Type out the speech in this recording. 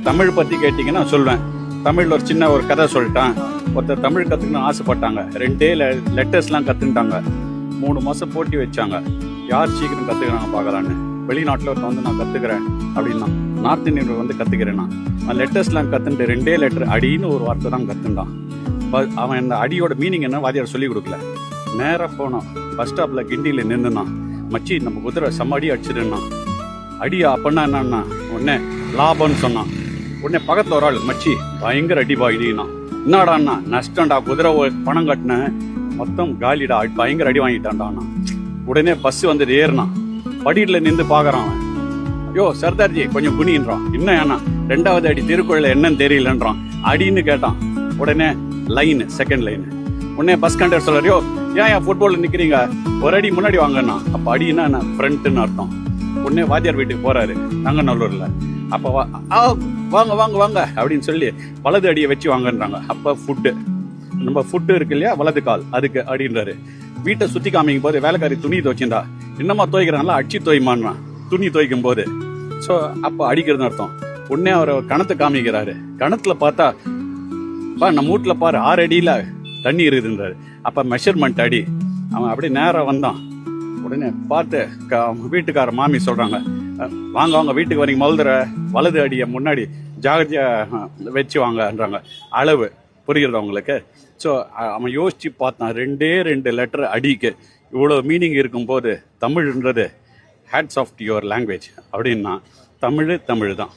தமிழ் பற்றி கேட்டிங்கன்னா சொல்லுவேன். தமிழில் ஒரு சின்ன ஒரு கதை சொல்லிட்டேன். ஒருத்தர் தமிழ் கற்றுக்கணும்னு ஆசைப்பட்டாங்க. 2 லெட்டர்ஸ்லாம் கற்றுக்கிட்டாங்க. 3 மாதம் போட்டி வச்சாங்க. யார் சீக்கிரம் கற்றுக்கிறாங்க பார்க்கலான்னு. வெளிநாட்டில் ஒருத்தர் வந்து நான் கற்றுக்கிறேன் அப்படின்னா, நார்த் இந்தியன் வந்து கற்றுக்கிறேன்னா, நான் லெட்டர்ஸ்லாம் கற்றுட்டு 2 லெட்டர் அடின்னு ஒரு வார்த்தை தான் கற்றுண்டான். அவன் அந்த அடியோட மீனிங் என்ன வாத்தியார் சொல்லிக் கொடுக்கல. நேராக போனான். பஸ் ஸ்டாப்பில் கிண்டியில் நின்றுனான். மச்சி நம்ம குதிரை செம்ம அடி அடிச்சிடுன்னா. அடியா அப்படின்னா என்னன்னா உடனே லாபம்னு சொன்னான். உடனே பக்கத்தில் ஒரு ஆள் மச்சி பயங்கர அடி பாயினா. என்னடாண்ணா நஷ்டம்டா, குதிரை பணம் கட்டினேன் மொத்தம் காலிடா, பயங்கர அடி வாங்கிட்டான்டாண்ணா. உடனே பஸ் வந்து ஏறினான். படியில் நின்று பார்க்குறான் அவன். ஐயோ சர்தார்ஜி கொஞ்சம் குனின்றான். என்ன ஏன்னா 2வது அடி திருக்குறள் என்னன்னு தெரியலன்றான். அடின்னு கேட்டான். உடனே லைனு, செகண்ட் லைனு. உடனே பஸ் கண்டக்டர் சொல்றாரு, ஏன் ஃபுட்பாலில் நிற்கிறீங்க, ஒரு அடி முன்னாடி வாங்கண்ணா. அப்போ அடின்னா என்ன ஃப்ரண்ட்டுன்னு அர்த்தம். உடனே வாத்தியார் வீட்டுக்கு போறாரு தங்கநல்லூர்ல. அப்போ வாங்க வாங்க வாங்க அப்படின்னு சொல்லி வலது அடியை வச்சு வாங்கன்றாங்க. அப்போ ஃபுட்டு, நம்ம ஃபுட்டு இருக்கு இல்லையா வலது கால், அதுக்கு அப்படின்றாரு. வீட்டை சுற்றி காமிக்கும் போது வேலைக்காரி துணி துவைச்சிருந்தா, இன்னமா துவைக்கிறாங்களா அடிச்சு துவைமான்றான் துணி துவைக்கும் போது. ஸோ அப்போ அடிக்கிறதுன்னு அர்த்தம். உடனே அவர் கணத்தை காமிக்கிறாரு. கணத்துல பார்த்தா நம்ம வீட்டில் பாரு 6 அடியில் தண்ணி இருக்குதுன்றாரு. அப்போ மெஷர்மெண்ட் அடி. அவன் அப்படியே நேராக வந்தான். உடனே பார்த்து வீட்டுக்கார மாமி சொல்கிறாங்க, வாங்க வாங்க வீட்டுக்கு வரீங்க, மொதல்தர வலது அடியை முன்னாடி ஜாகிரதையாக வச்சு வாங்கன்றாங்க. அளவு புரிகிறது அவங்களுக்கு. ஸோ அவன் யோசித்து பார்த்தான். 2 லெட்டர் அடிக்கு இவ்வளோ மீனிங் இருக்கும்போது தமிழ்ன்றது hats off to your language அப்படின்னா தமிழ் தான்.